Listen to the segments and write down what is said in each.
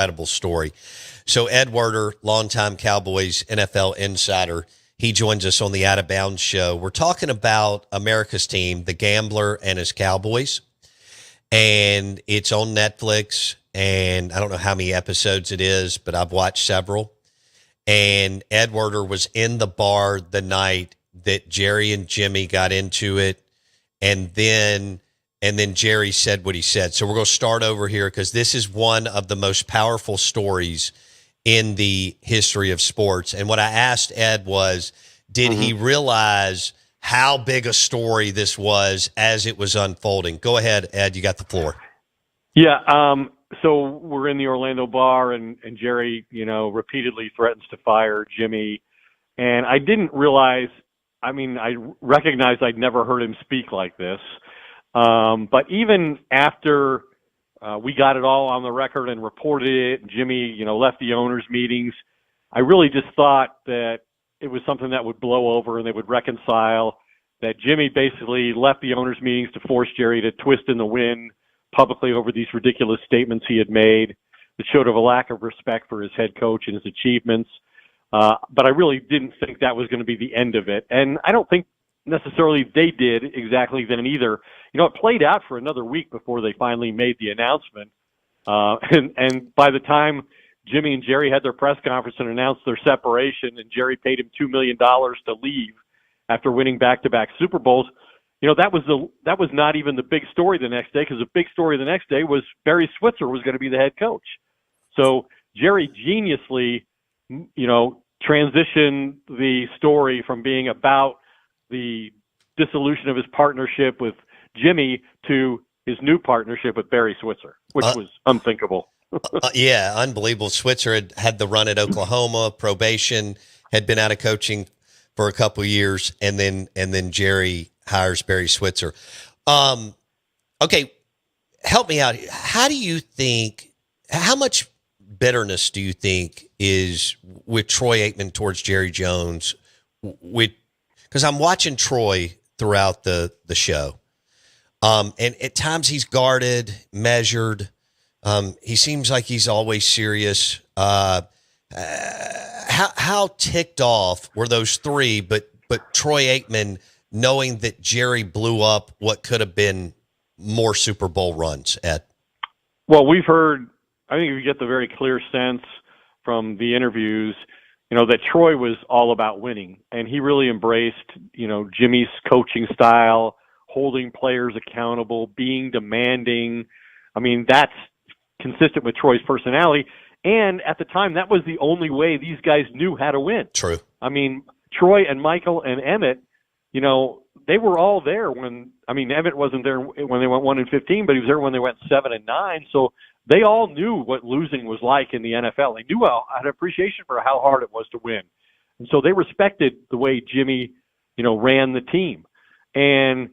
incredible story. So Ed Werder, longtime Cowboys NFL insider, he joins us on the Out of Bounds show. We're talking about America's team, the Gambler and His Cowboys, and it's on Netflix. And I don't know how many episodes it is, but I've watched several. And Ed Werder was in the bar the night that Jerry and Jimmy got into it, and then Jerry said what he said. So we're going to start over here because this is one of the most powerful stories in the history of sports. And what I asked Ed was, did he realize how big a story this was as it was unfolding? Go ahead, Ed. You got the floor. Yeah. So we're in the Orlando bar, and Jerry, repeatedly threatens to fire Jimmy. And I didn't realize, I recognized I'd never heard him speak like this. But even after we got it all on the record and reported it, Jimmy, left the owners' meetings, I really just thought that it was something that would blow over and they would reconcile, that Jimmy basically left the owners' meetings to force Jerry to twist in the wind publicly over these ridiculous statements he had made that showed of a lack of respect for his head coach and his achievements. But I really didn't think that was going to be the end of it. And I don't think necessarily they did exactly then either. It played out for another week before they finally made the announcement. And by the time Jimmy and Jerry had their press conference and announced their separation, and Jerry paid him $2 million to leave after winning back-to-back Super Bowls, that was not even the big story the next day, because the big story the next day was Barry Switzer was going to be the head coach. So Jerry geniusly, transitioned the story from being about the dissolution of his partnership with Jimmy to his new partnership with Barry Switzer, which was unthinkable. Yeah, unbelievable. Switzer had the run at Oklahoma, probation, had been out of coaching for a couple of years, and then Jerry hires Barry Switzer. Okay, help me out. How much bitterness do you think is with Troy Aikman towards Jerry Jones? Because I'm watching Troy throughout the show, and at times he's guarded, measured. He seems like he's always serious. How ticked off were those three? But Troy Aikman, knowing that Jerry blew up what could have been more Super Bowl runs, Ed? Well, we've heard, I think you get the very clear sense from the interviews, that Troy was all about winning. And he really embraced, Jimmy's coaching style, holding players accountable, being demanding. That's consistent with Troy's personality. And at the time, that was the only way these guys knew how to win. True. Troy and Michael and Emmett, they were all there when, Emmett wasn't there when they went 1-15, but he was there when they went 7-9. So they all knew what losing was like in the NFL. They knew had an appreciation for how hard it was to win. And so they respected the way Jimmy, ran the team. And,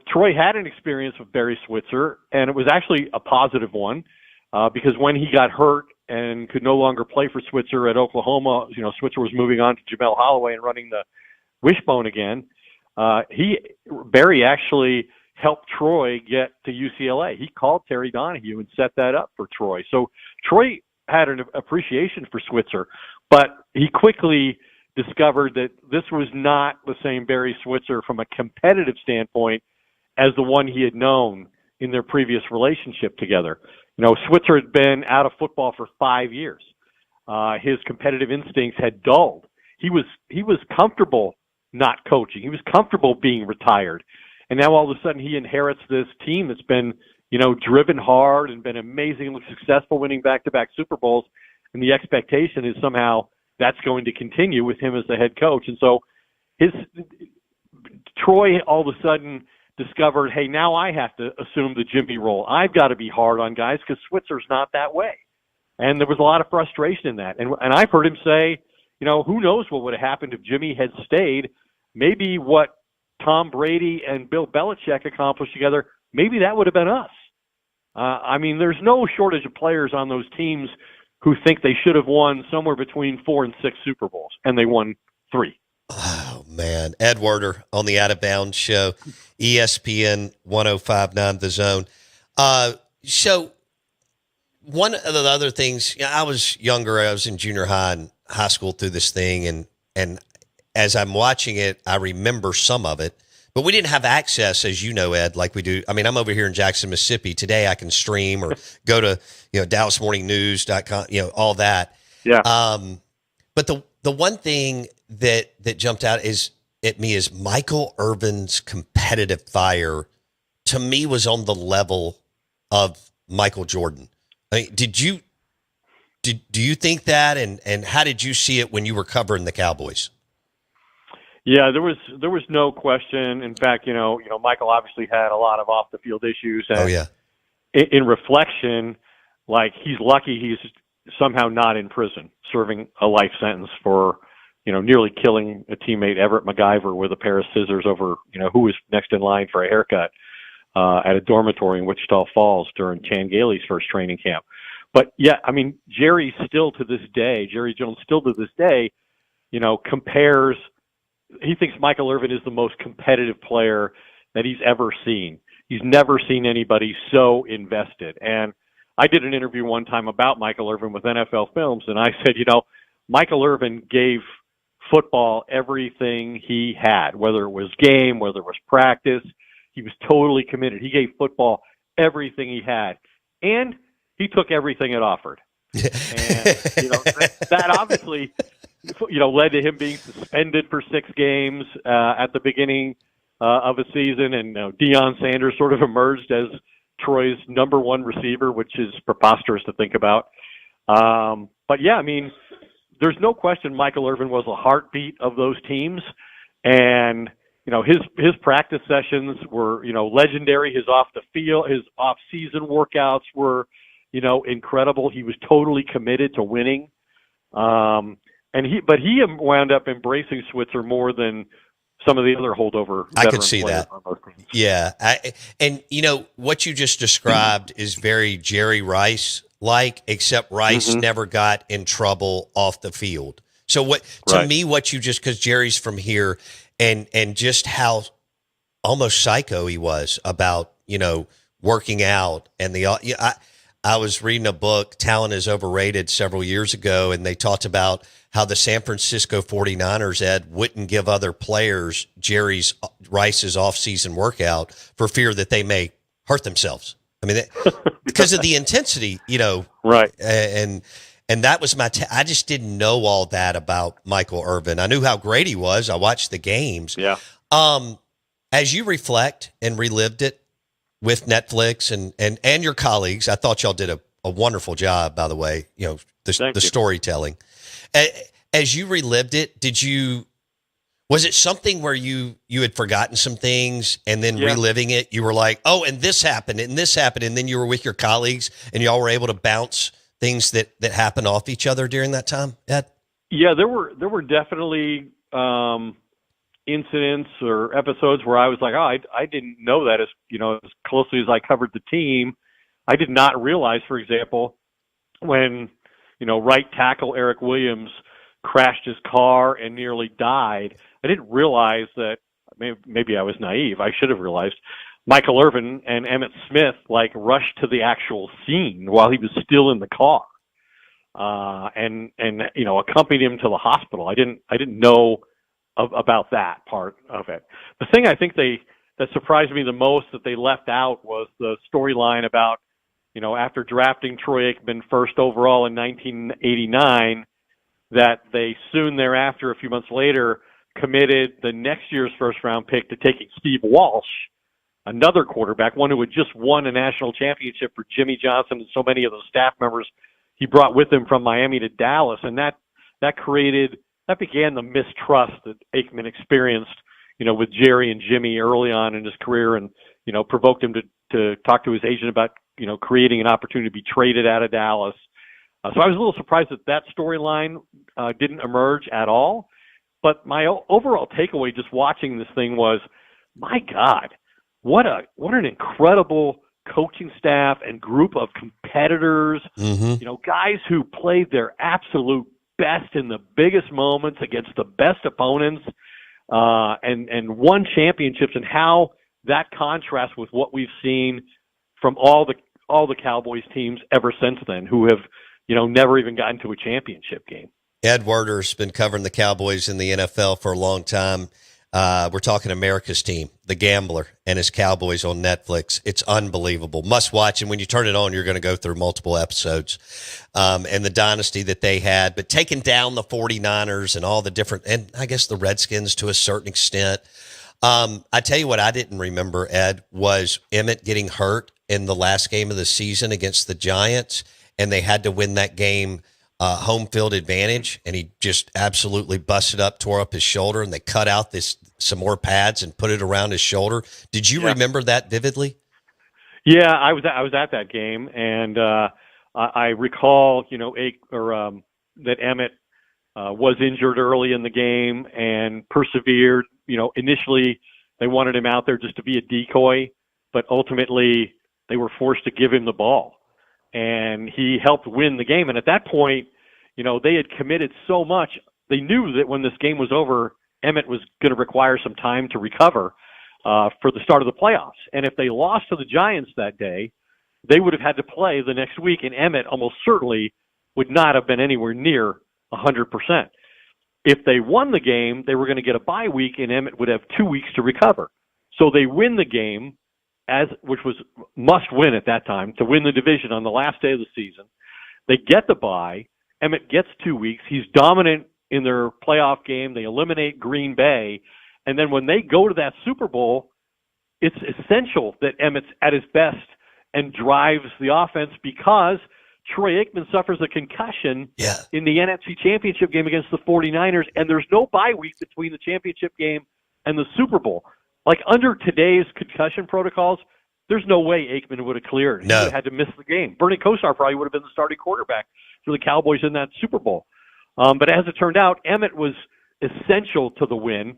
Troy had an experience with Barry Switzer, and it was actually a positive one, because when he got hurt and could no longer play for Switzer at Oklahoma, Switzer was moving on to Jamel Holloway and running the wishbone again. Barry actually helped Troy get to UCLA. He called Terry Donahue and set that up for Troy. So Troy had an appreciation for Switzer, but he quickly discovered that this was not the same Barry Switzer from a competitive standpoint as the one he had known in their previous relationship together. Switzer had been out of football for 5 years. His competitive instincts had dulled. He was comfortable not coaching. He was comfortable being retired. And now all of a sudden he inherits this team that's been, driven hard and been amazingly successful, winning back-to-back Super Bowls. And the expectation is somehow that's going to continue with him as the head coach. And so Troy all of a sudden discovered, hey, now I have to assume the Jimmy role. I've got to be hard on guys because Switzer's not that way. And there was a lot of frustration in that. And I've heard him say, who knows what would have happened if Jimmy had stayed. Maybe what Tom Brady and Bill Belichick accomplished together, maybe that would have been us. There's no shortage of players on those teams who think they should have won somewhere between 4 and 6 Super Bowls, and they won 3. Oh, man. Ed Werder on the Out of Bounds show, ESPN 105.9 The Zone. So one of the other things, I was younger. I was in junior high and high school through this thing, and as I'm watching it, I remember some of it. But we didn't have access, as you know, Ed, like we do. I mean, I'm over here in Jackson, Mississippi. Today I can stream or go to, DallasMorningNews.com, all that. Yeah. But the one thing that jumped out at me is Michael Irvin's competitive fire, to me, was on the level of Michael Jordan. I mean, do you think that, and how did you see it when you were covering the Cowboys? Yeah, there was no question. In fact, Michael obviously had a lot of off the field issues. And Oh yeah. In reflection, like, he's lucky he's somehow not in prison serving a life sentence for, nearly killing a teammate, Everett MacGyver, with a pair of scissors over, who was next in line for a haircut at a dormitory in Wichita Falls during Chan Gailey's first training camp. But yeah, I mean, Jerry Jones still to this day, compares. He thinks Michael Irvin is the most competitive player that he's ever seen. He's never seen anybody so invested. And I did an interview one time about Michael Irvin with NFL Films, and I said, Michael Irvin gave football everything he had, whether it was game, whether it was practice. He was totally committed. He gave football everything he had, and he took everything it offered. And, that obviously, led to him being suspended for 6 games at the beginning of a season, and Deion Sanders sort of emerged as Troy's number 1 receiver, which is preposterous to think about. But yeah, I mean, there's no question Michael Irvin was a heartbeat of those teams, and his practice sessions were legendary. His off-season workouts were incredible. He was totally committed to winning. But he wound up embracing Switzer more than some of the other holdover. I can see that. Yeah. And what you just described is very Jerry Rice-like, except Rice never got in trouble off the field. So because Jerry's from here, and just how almost psycho he was about, working out, and I was reading a book, Talent is Overrated, several years ago, and they talked about how the San Francisco 49ers, Ed, wouldn't give other players Rice's off-season workout for fear that they may hurt themselves. I mean, because of the intensity, Right. And that was I just didn't know all that about Michael Irvin. I knew how great he was. I watched the games. Yeah. As you reflect and relived it with Netflix and your colleagues, I thought y'all did a wonderful job, by the way, the storytelling. As you relived it, was it something where you had forgotten some things, and then reliving it, you were like, oh, and this happened, and then you were with your colleagues and y'all were able to bounce things that happened off each other during that time, Ed? Yeah, there were definitely incidents or episodes where I was like, oh, I didn't know that as closely as I covered the team. I did not realize, for example, when right tackle Eric Williams crashed his car and nearly died. I didn't realize that. Maybe I was naive. I should have realized Michael Irvin and Emmitt Smith rushed to the actual scene while he was still in the car, and accompanied him to the hospital. I didn't know about that part of it. The thing I think that surprised me the most that they left out was the storyline about after drafting Troy Aikman first overall in 1989, that they soon thereafter, a few months later, committed the next year's first-round pick to taking Steve Walsh, another quarterback, one who had just won a national championship for Jimmy Johnson and so many of those staff members he brought with him from Miami to Dallas. And that began the mistrust that Aikman experienced, with Jerry and Jimmy early on in his career, and, provoked him to talk to his agent about, creating an opportunity to be traded out of Dallas. So I was a little surprised that storyline didn't emerge at all. But my overall takeaway just watching this thing was, my God, what an incredible coaching staff and group of competitors, guys who played their absolute best in the biggest moments against the best opponents, and won championships, and how that contrasts with what we've seen from all all the Cowboys teams ever since then who have, never even gotten to a championship game. Ed Werder's been covering the Cowboys in the NFL for a long time. We're talking America's team, the Gambler and His Cowboys on Netflix. It's unbelievable. Must watch. And when you turn it on, you're going to go through multiple episodes and the dynasty that they had. But taking down the 49ers and all the different, and I guess the Redskins to a certain extent. I tell you what I didn't remember, Ed, was Emmett getting hurt in the last game of the season against the Giants, and they had to win that game home field advantage, and he just absolutely busted up, tore up his shoulder, and they cut out some more pads and put it around his shoulder. Did you remember that vividly? Yeah, I was at that game, and I recall, that Emmett was injured early in the game and persevered. Initially they wanted him out there just to be a decoy, but ultimately they were forced to give him the ball, and he helped win the game. And at that point, they had committed so much. They knew that when this game was over, Emmett was going to require some time to recover for the start of the playoffs. And if they lost to the Giants that day, they would have had to play the next week, and Emmett almost certainly would not have been anywhere near 100%. If they won the game, they were going to get a bye week, and Emmett would have 2 weeks to recover. So they win the game, which was must win at that time, to win the division on the last day of the season. They get the bye. Emmett gets 2 weeks. He's dominant in their playoff game. They eliminate Green Bay. And then when they go to that Super Bowl, it's essential that Emmett's at his best and drives the offense, because Troy Aikman suffers a concussion in the NFC Championship game against the 49ers, and there's no bye week between the championship game and the Super Bowl. Like, under today's concussion protocols, there's no way Aikman would have cleared. He would have had to miss the game. Bernie Kosar probably would have been the starting quarterback for the Cowboys in that Super Bowl. But as it turned out, Emmett was essential to the win.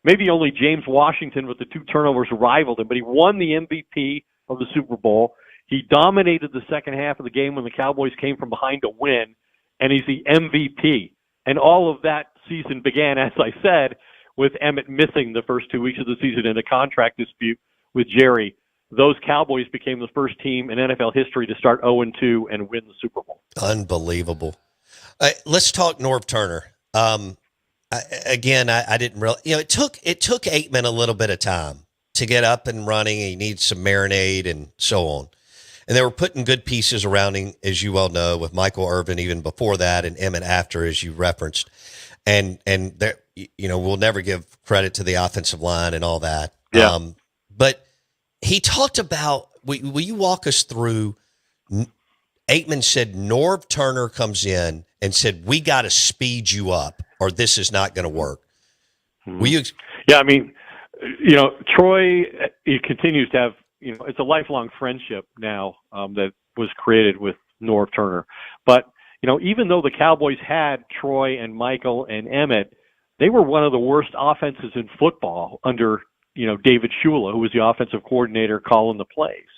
Maybe only James Washington with the 2 turnovers rivaled him, but he won the MVP of the Super Bowl. He dominated the second half of the game when the Cowboys came from behind to win, and he's the MVP. And all of that season began, as I said, with Emmett missing the first 2 weeks of the season in a contract dispute with Jerry. Those Cowboys became the first team in NFL history to start 0-2 and win the Super Bowl. Unbelievable. Let's talk Norv Turner. I didn't really, it took Aikman a little bit of time to get up and running. He needs some marinade and so on. And they were putting good pieces around him, as you well know, with Michael Irvin even before that, and Emmett after, as you referenced. And there, we'll never give credit to the offensive line and all that. Yeah. But he talked about, will you walk us through? Aikman said Norv Turner comes in and said, we got to speed you up or this is not going to work. Mm-hmm. Will you? Yeah, I mean, Troy, he continues to have, it's a lifelong friendship now that was created with Norv Turner. But, even though the Cowboys had Troy and Michael and Emmett, they were one of the worst offenses in football under, David Shula, who was the offensive coordinator calling the plays.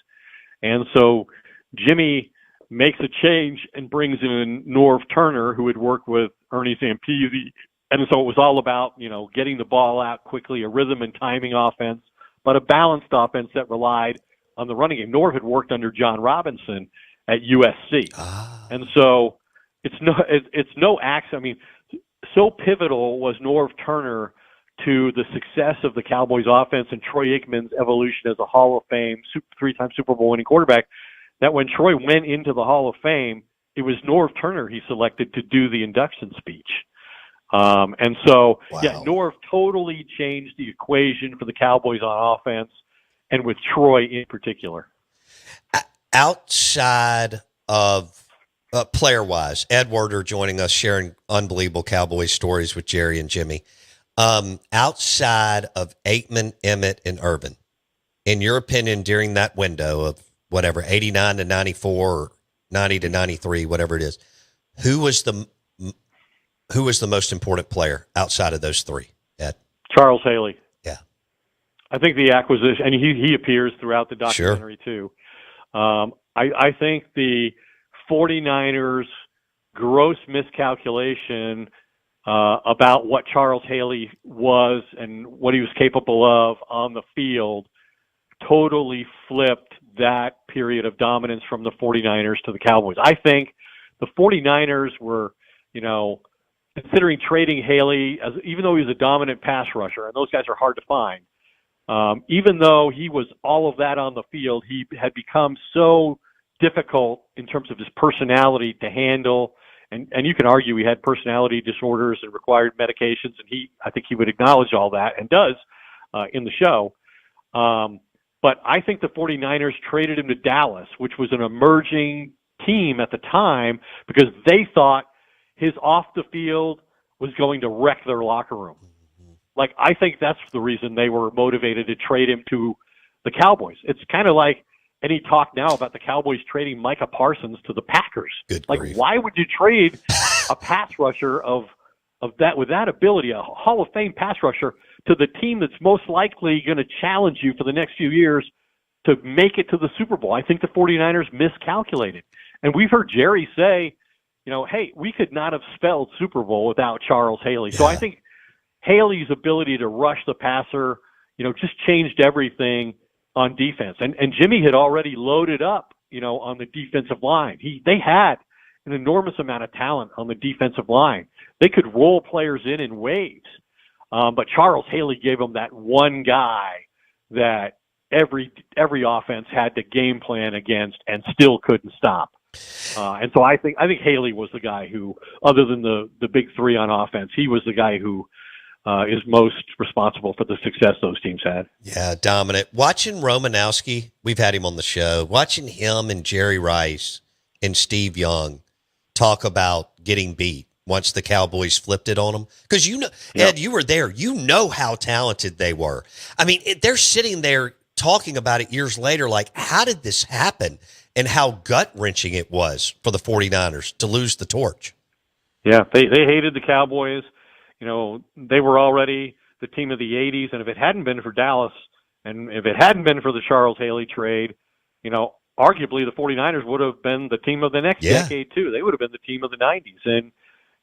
And so Jimmy makes a change and brings in Norv Turner, who had worked with Ernie Zampese. And so it was all about, getting the ball out quickly, a rhythm and timing offense, but a balanced offense that relied on the running game. Norv had worked under John Robinson at USC. And so it's no accident. I mean, so pivotal was Norv Turner to the success of the Cowboys offense and Troy Aikman's evolution as a Hall of Fame, 3-time Super Bowl winning quarterback, that when Troy went into the Hall of Fame, it was Norv Turner he selected to do the induction speech. And so, Norv totally changed the equation for the Cowboys on offense, and with Troy in particular. Outside of player-wise, Ed Werder joining us, sharing unbelievable Cowboys stories with Jerry and Jimmy. Outside of Aikman, Emmett, and Irvin, in your opinion, during that window of whatever, 89 to 94 or 90 to 93, whatever it is, who was the most important player outside of those three, Ed? Charles Haley. Yeah. I think the acquisition, and he appears throughout the documentary too. I think the 49ers' gross miscalculation about what Charles Haley was and what he was capable of on the field totally flipped that period of dominance from the 49ers to the Cowboys. I think the 49ers were, considering trading Haley, even though he was a dominant pass rusher, and those guys are hard to find, even though he was all of that on the field, he had become so difficult in terms of his personality to handle. And you can argue he had personality disorders and required medications, and I think he would acknowledge all that and does in the show. But I think the 49ers traded him to Dallas, which was an emerging team at the time, because they thought his off the field was going to wreck their locker room. Like, I think that's the reason they were motivated to trade him to the Cowboys. It's kind of like any talk now about the Cowboys trading Micah Parsons to the Packers. Good like, grief. Why would you trade a pass rusher of that, with that ability, a Hall of Fame pass rusher, to the team that's most likely going to challenge you for the next few years to make it to the Super Bowl? I think the 49ers miscalculated. And we've heard Jerry say, hey, we could not have spelled Super Bowl without Charles Haley. So I think Haley's ability to rush the passer, just changed everything on defense. And Jimmy had already loaded up, on the defensive line. They had an enormous amount of talent on the defensive line. They could roll players in waves. But Charles Haley gave them that one guy that every offense had to game plan against and still couldn't stop. And so I think Haley was the guy who, other than the big three on offense, he was the guy who is most responsible for the success those teams had. Yeah, dominant. Watching Romanowski, we've had him on the show, watching him and Jerry Rice and Steve Young talk about getting beat once the Cowboys flipped it on them. Because, Ed, you were there. You know how talented they were. I mean, they're sitting there talking about it years later, like, how did this happen? And how gut-wrenching it was for the 49ers to lose the torch. Yeah, they hated the Cowboys. They were already the team of the 80s, and if it hadn't been for Dallas, and if it hadn't been for the Charles Haley trade, arguably the 49ers would have been the team of the next decade, too. They would have been the team of the 90s. And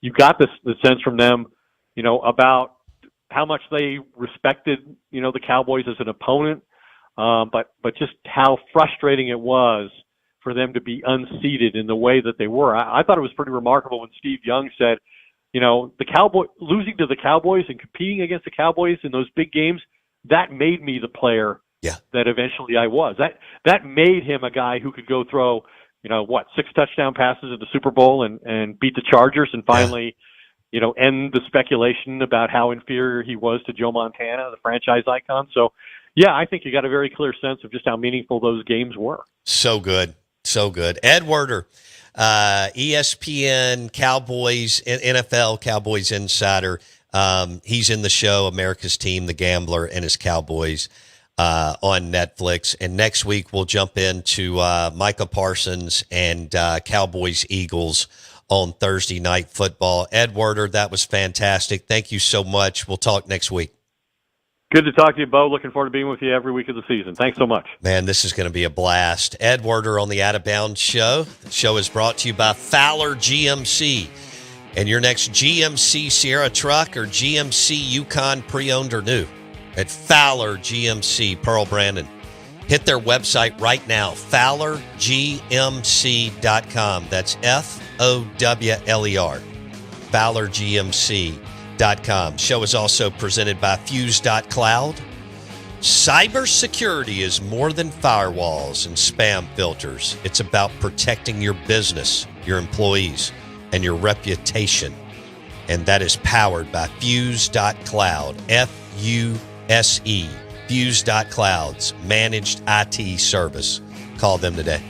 you got the sense from them, about how much they respected, the Cowboys as an opponent, but just how frustrating it was for them to be unseated in the way that they were. I thought it was pretty remarkable when Steve Young said, losing to the Cowboys and competing against the Cowboys in those big games, that made me the player that eventually I was. That made him a guy who could go throw, 6 touchdown passes at the Super Bowl and beat the Chargers and finally, end the speculation about how inferior he was to Joe Montana, the franchise icon. So, yeah, I think you got a very clear sense of just how meaningful those games were. So good. So good. Ed Werder, ESPN Cowboys, NFL Cowboys insider. He's in the show, America's Team, The Gambler and His Cowboys, on Netflix. And next week we'll jump into Micah Parsons and Cowboys Eagles on Thursday Night Football. Ed Werder, that was fantastic. Thank you so much. We'll talk next week. Good to talk to you, Bo. Looking forward to being with you every week of the season. Thanks so much. Man, this is going to be a blast. Ed Werder on the Out of Bounds Show. The show is brought to you by Fowler GMC. And your next GMC Sierra truck or GMC Yukon pre-owned or new at Fowler GMC, Pearl Brandon. Hit their website right now, FowlerGMC.com. That's FOWLER, FowlerGMC.com. Show is also presented by Fuse.Cloud. Cybersecurity is more than firewalls and spam filters. It's about protecting your business, your employees, and your reputation. And that is powered by Fuse.Cloud, Fuse, Fuse.Cloud's managed IT service. Call them today.